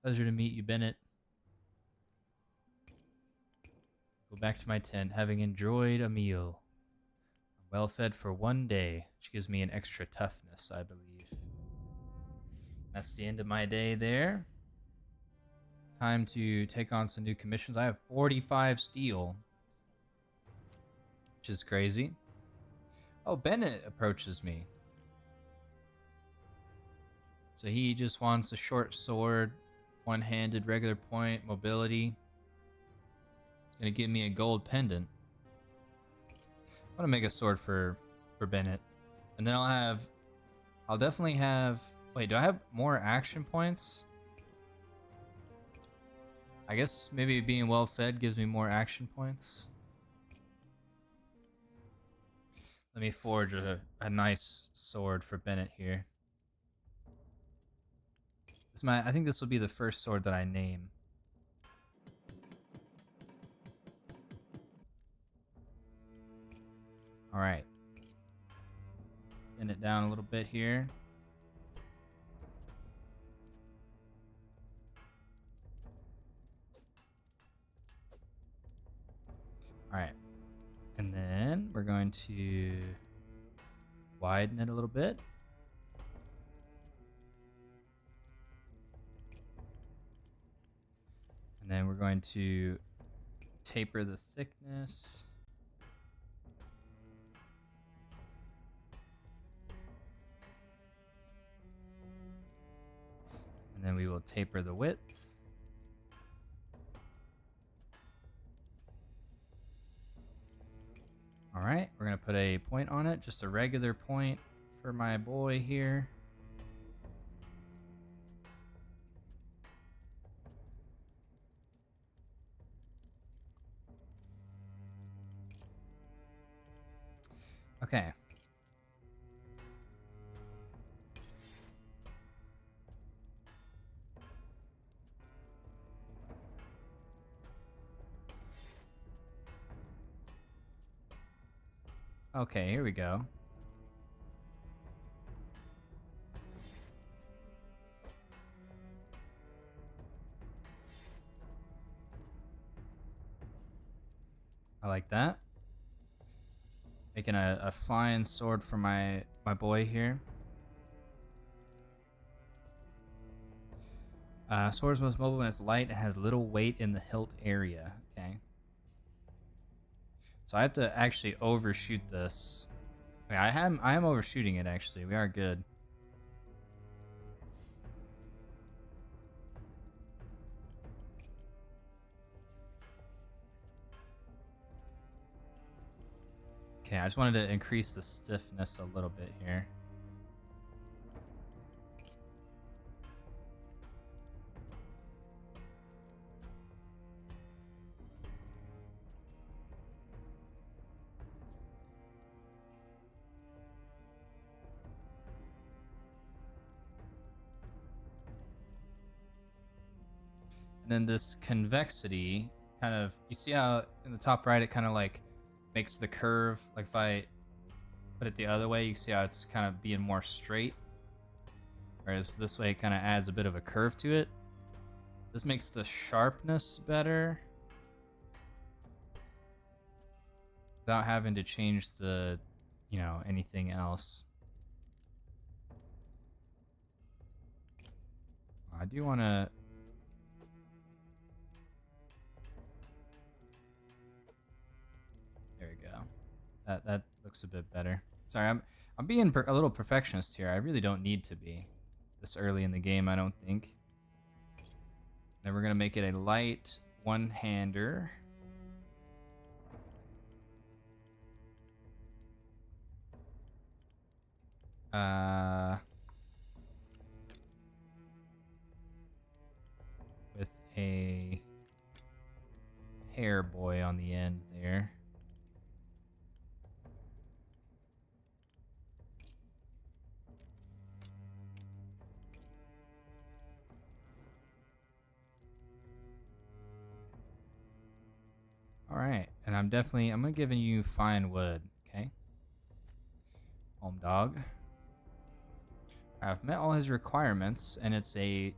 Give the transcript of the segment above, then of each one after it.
Pleasure to meet you, Bennett. Go back to my tent, having enjoyed a meal. I'm well fed for one day, which gives me an extra toughness, I believe. That's the end of my day there. Time to take on some new commissions. I have 45 steel, which is crazy. Oh, Bennett approaches me. So he just wants a short sword, one-handed, regular point, mobility. He's gonna give me a gold pendant. I want to make a sword for Bennett, and then I'll definitely have. Wait, do I have more action points? I guess maybe being well fed gives me more action points. Let me forge a nice sword for Bennett here. I think this will be the first sword that I name. All right. Thin it down a little bit here. All right. And then we're going to widen it a little bit. And then we're going to taper the thickness. And then we will taper the width. All right, we're gonna put a point on it, just a regular point for my boy here. Okay. Okay, here we go. I like that. Making a fine sword for my boy here. Sword is most mobile when it's light and has little weight in the hilt area. Okay. So I have to actually overshoot this. Okay, I am overshooting it actually. We are good. Okay, I just wanted to increase the stiffness a little bit here. And then this convexity kind of, you see how in the top right it kind of like makes the curve, like if I put it the other way, you see how it's kind of being more straight, whereas this way it kind of adds a bit of a curve to it. This makes the sharpness better without having to change the, anything else. I do want to. There we go. That looks a bit better. Sorry, I'm being a little perfectionist here. I really don't need to be this early in the game, I don't think. Then we're gonna make it a light one-hander. With a hair boy on the end there. All right, and I'm gonna give you fine wood, okay? Home dog. I've met all his requirements, and it's a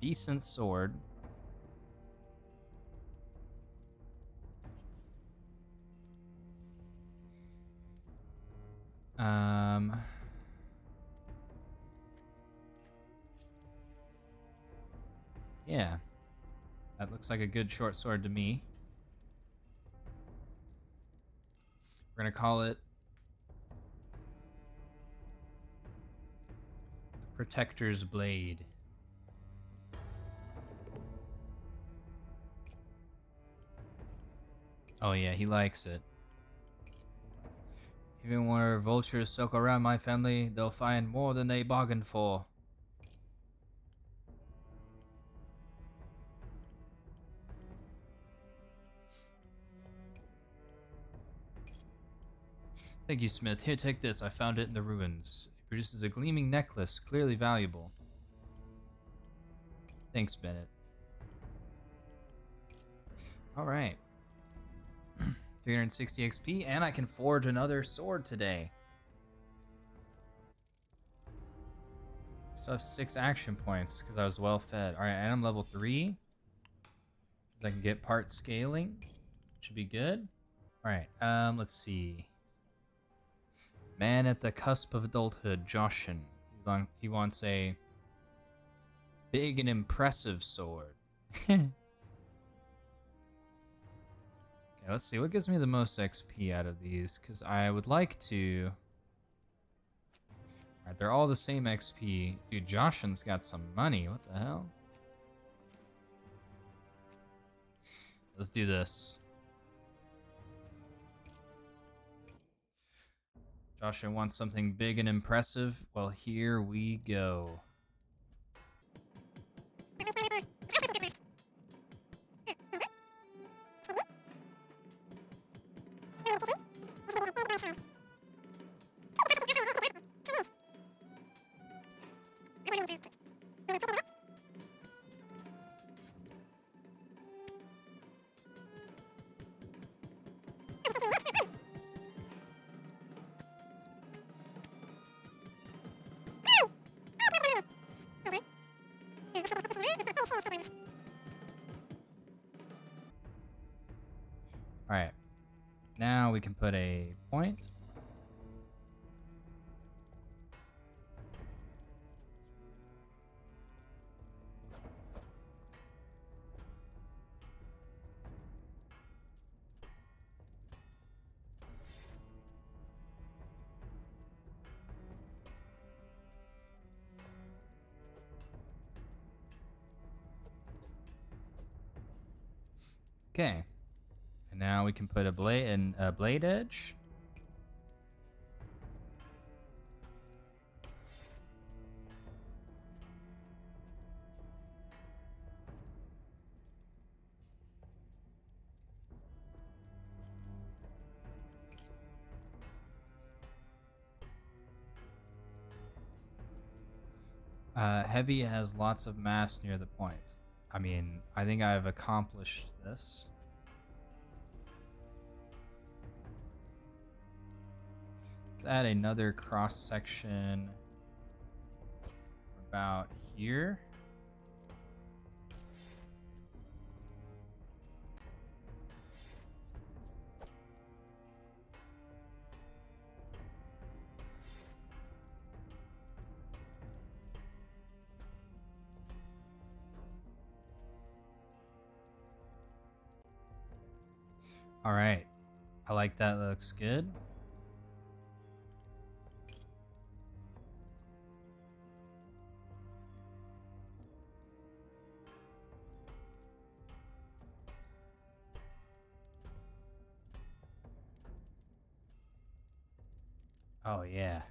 decent sword. Yeah, that looks like a good short sword to me. We're gonna call it the Protector's Blade. Oh yeah, he likes it. Even where vultures circle around my family, they'll find more than they bargained for. Thank you, Smith. Here, take this. I found it in the ruins. It produces a gleaming necklace, clearly valuable. Thanks, Bennett. Alright. 360 XP, and I can forge another sword today. Still have 6 action points because I was well fed. Alright, and I'm level 3. I can get part scaling. Should be good. Alright, let's see. Man at the cusp of adulthood, Joshin. He wants a big and impressive sword. Okay, let's see. What gives me the most XP out of these? Because I would like to... Alright, they're all the same XP. Dude, Joshin's got some money. What the hell? Let's do this. Joshin wants something big and impressive. Well, here we go. Alright. Now we can put a point. Okay. And now we can put a blade edge. Heavy has lots of mass near the points. I mean, I think I've accomplished this. Let's add another cross section about here. All right. I like that. That looks good. Oh, yeah.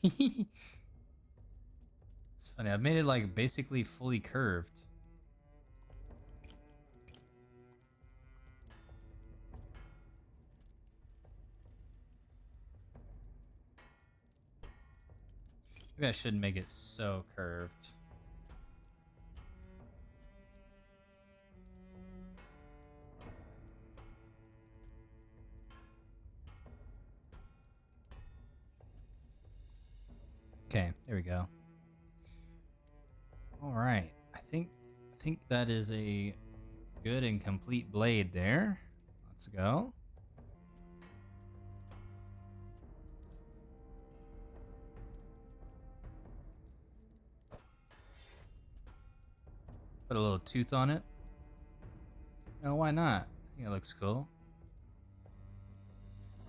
It's funny. I've made it like basically fully curved. Maybe I shouldn't make it so curved. Okay, there we go. All right. I think think that is a good and complete blade there. Let's go. Put a little tooth on it. No, why not? I think it looks cool.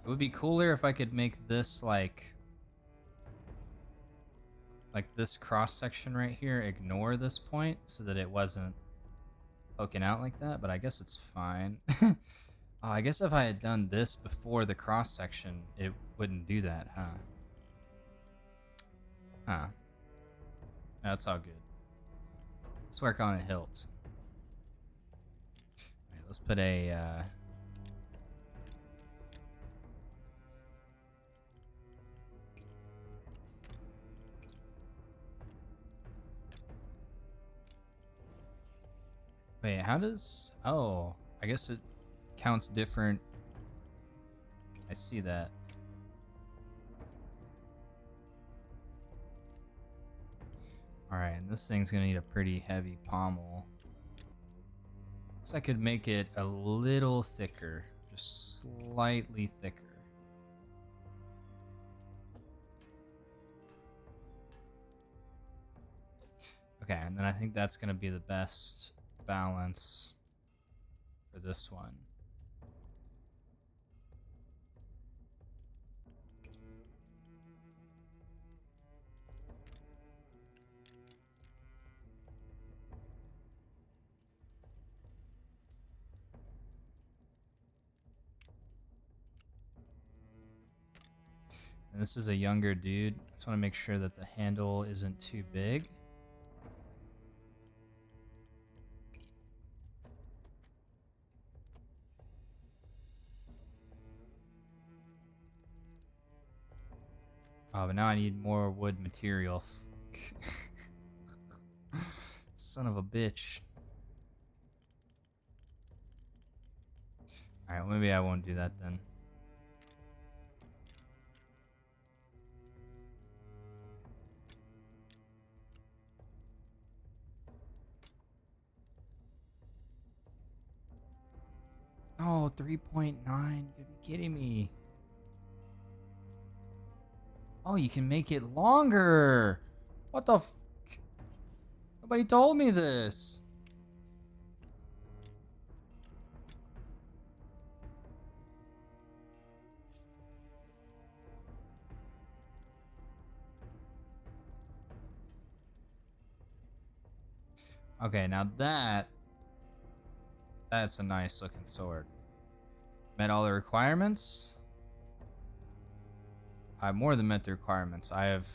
It would be cooler if I could make this like this cross section right here ignore this point so that it wasn't poking out like that, but I guess it's fine. Oh, I guess if I had done this before the cross section, it wouldn't do that, huh? Huh. That's all good. Let's work on a hilt. All right, let's put a wait, how does... Oh, I guess it counts different. I see that. Alright, and this thing's gonna need a pretty heavy pommel. So I could make it a little thicker. Just slightly thicker. Okay, and then I think that's gonna be the best balance for this one. And this is a younger dude. I just want to make sure that the handle isn't too big. Oh, but now I need more wood material. Son of a bitch. Alright, maybe I won't do that then. Oh, 3.9. You gotta be kidding me. Oh, you can make it longer. What the f... Nobody told me this. Okay, now that's a nice looking sword. Met all the requirements. I more than met the requirements. I have...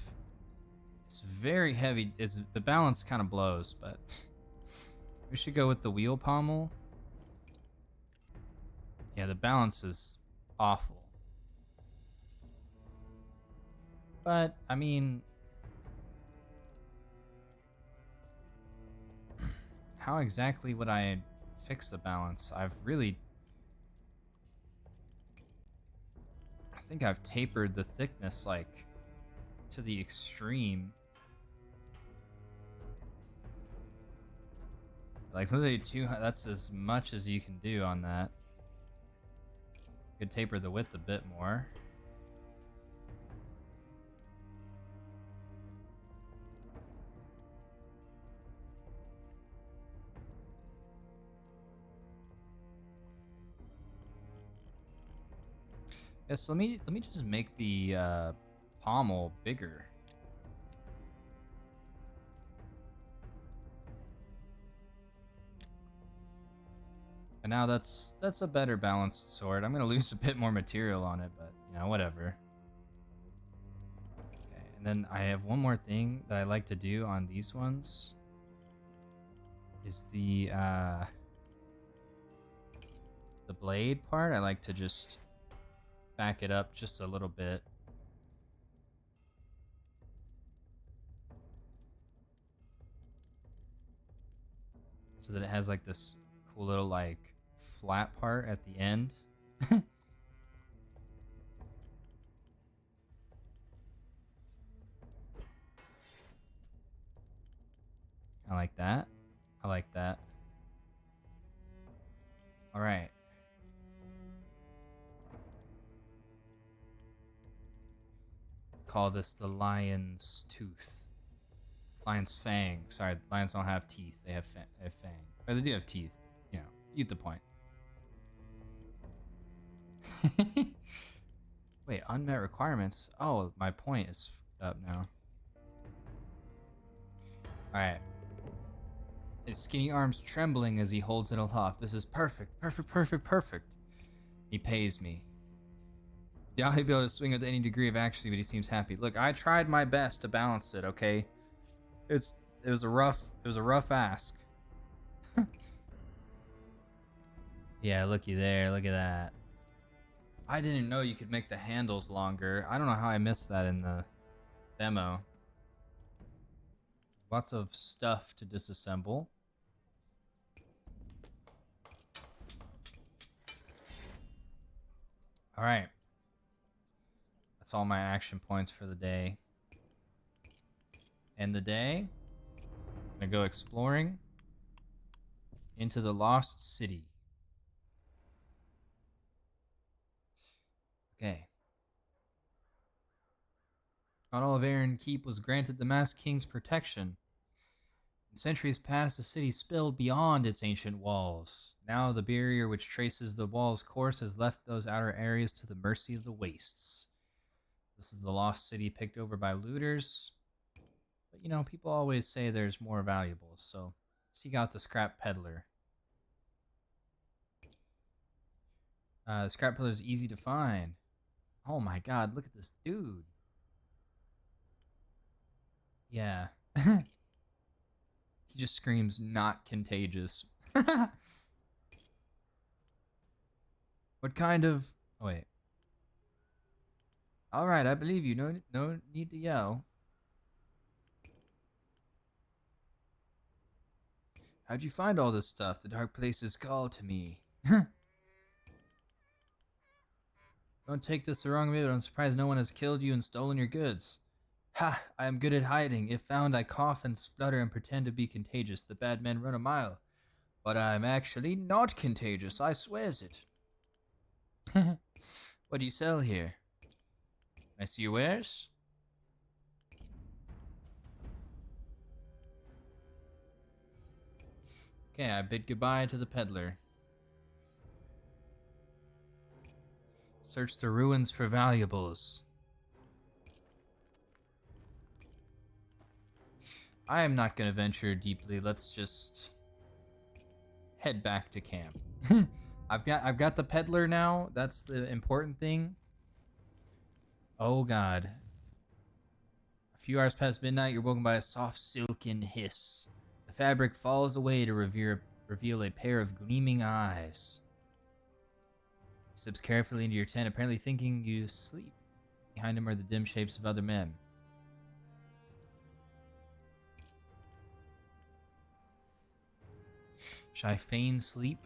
It's very heavy. The balance kind of blows, but... We should go with the wheel pommel. Yeah, the balance is awful. But, I mean... How exactly would I fix the balance? I think I've tapered the thickness, like, to the extreme. Like, literally that's as much as you can do on that. You could taper the width a bit more. Yes, let me just make the pommel bigger. And now that's a better balanced sword. I'm gonna lose a bit more material on it, but you know, whatever. Okay, and then I have one more thing that I like to do on these ones. Is the blade part. I like to just back it up just a little bit. So that it has like this cool little like flat part at the end. I like that. I like that. All right. Call this the lion's tooth. Lion's fang. Sorry, lions don't have teeth. They have fang. Or they do have teeth. You know, you get the point. Wait, unmet requirements? Oh, my point is up now. Alright. His skinny arms trembling as he holds it aloft. This is perfect. Perfect, perfect, perfect. He pays me. Doubt he'll be able to swing with any degree of accuracy, but he seems happy. Look, I tried my best to balance it, okay? It was a rough ask. Yeah, looky there, look at that. I didn't know you could make the handles longer. I don't know how I missed that in the demo. Lots of stuff to disassemble. All right. That's all my action points for the day. End the day. I'm gonna go exploring into the Lost City. Okay. Not all of Aaron Keep was granted the Masked King's protection. In centuries past, the city spilled beyond its ancient walls. Now the barrier which traces the wall's course has left those outer areas to the mercy of the wastes. This is the lost city picked over by looters. But, you know, people always say there's more valuables, so seek out the scrap peddler. The scrap peddler is easy to find. Oh my god, look at this dude. Yeah. He just screams, not contagious. What kind of... Oh, wait. Alright, I believe you. No need to yell. How'd you find all this stuff? The dark places call to me. Don't take this the wrong way, but I'm surprised no one has killed you and stolen your goods. Ha! I am good at hiding. If found, I cough and splutter and pretend to be contagious. The bad men run a mile. But I'm actually not contagious, I swears it. What do you sell here? I see your wares? Okay, I bid goodbye to the peddler. Search the ruins for valuables. I am not gonna venture deeply. Let's just head back to camp. I've got the peddler now. That's the important thing. Oh god. A few hours past midnight, you're woken by a soft silken hiss. The fabric falls away to reveal a pair of gleaming eyes. Slips carefully into your tent, apparently thinking you sleep. Behind him are the dim shapes of other men. Should I feign sleep?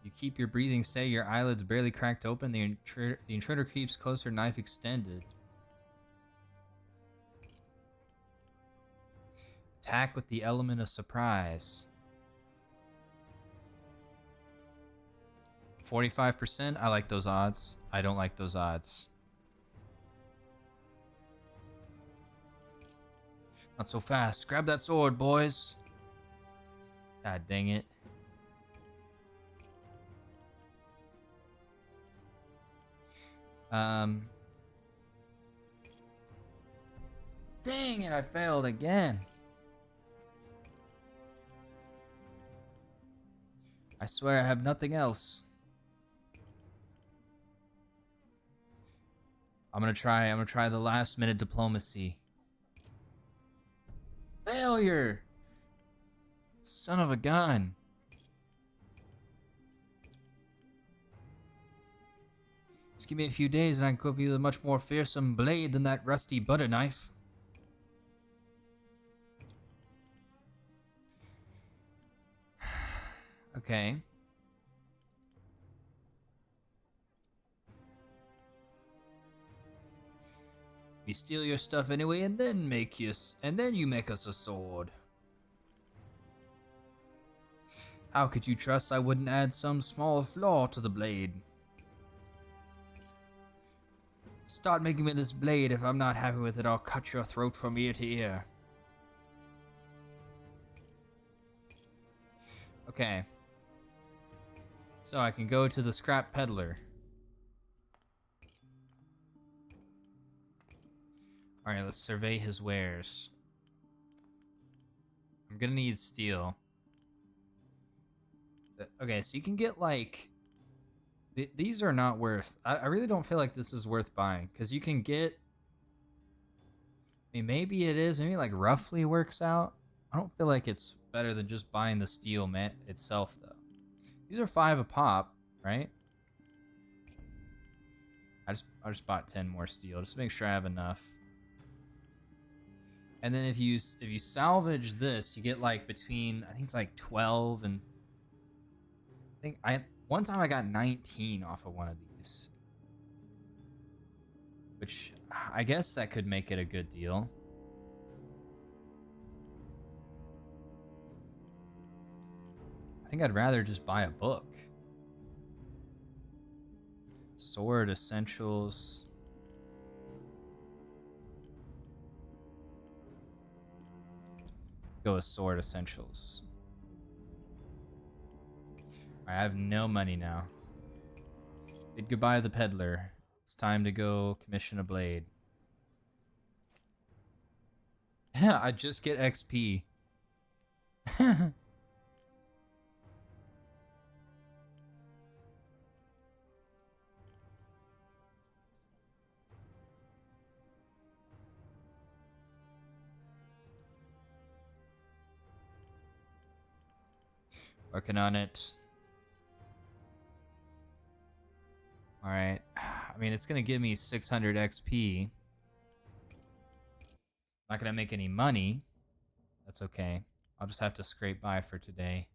You keep your breathing steady, your eyelids barely cracked open. The intruder creeps closer, knife extended. Attack with the element of surprise. 45%? I like those odds. I don't like those odds. Not so fast. Grab that sword, boys. God dang it. Dang it, I failed again. I swear I have nothing else. I'm gonna try the last minute diplomacy. Failure! Son of a gun. Just give me a few days and I can cook you a much more fearsome blade than that rusty butter knife. Okay. We steal your stuff anyway, and then you make us a sword. How could you trust I wouldn't add some small flaw to the blade? Start making me this blade. If I'm not happy with it, I'll cut your throat from ear to ear. Okay. So I can go to the scrap peddler. Alright, let's survey his wares. I'm gonna need steel. Okay, so you can get like... These are not worth... I really don't feel like this is worth buying. Because you can get... I mean, maybe it is. Maybe like roughly works out. I don't feel like it's better than just buying the steel itself, though. These are 5 a pop, right? I just bought 10 more steel. Just to make sure I have enough. And then if you salvage this, you get like between, I think it's like 12 and one time I got 19 off of one of these. Which I guess that could make it a good deal. I think I'd rather just buy a book. Sword essentials. Go with sword essentials. I have no money now. Bid goodbye to the peddler. It's time to go commission a blade. I just get XP. Working on it. Alright. I mean, it's gonna give me 600 XP. Not gonna make any money. That's okay. I'll just have to scrape by for today.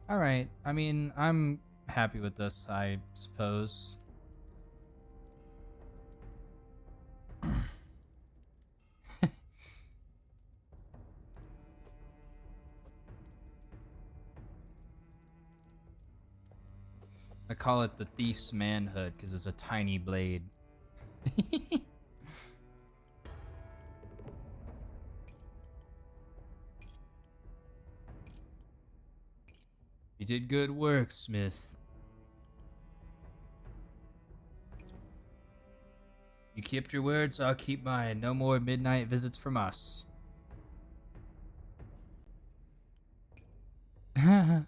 Alright, I mean, I'm happy with this, I suppose. I call it the thief's manhood because it's a tiny blade. You did good work, Smith. You kept your word, so I'll keep mine. No more midnight visits from us. God,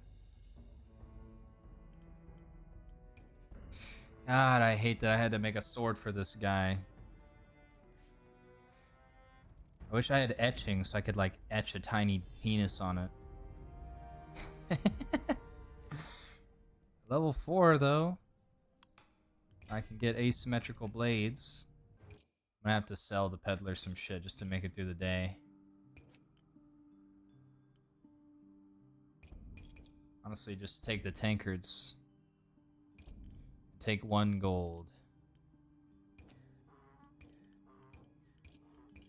I hate that I had to make a sword for this guy. I wish I had etching so I could like etch a tiny penis on it. Level 4 though. I can get asymmetrical blades. I'm gonna have to sell the peddler some shit just to make it through the day. Honestly, just take the tankards. Take 1 gold.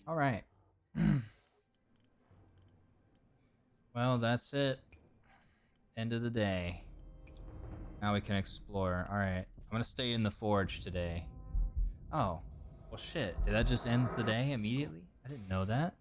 Alright. Well, that's it. End of the day. Now we can explore. Alright. I'm gonna stay in the forge today. Oh. Well, shit. That just ends the day immediately? I didn't know that.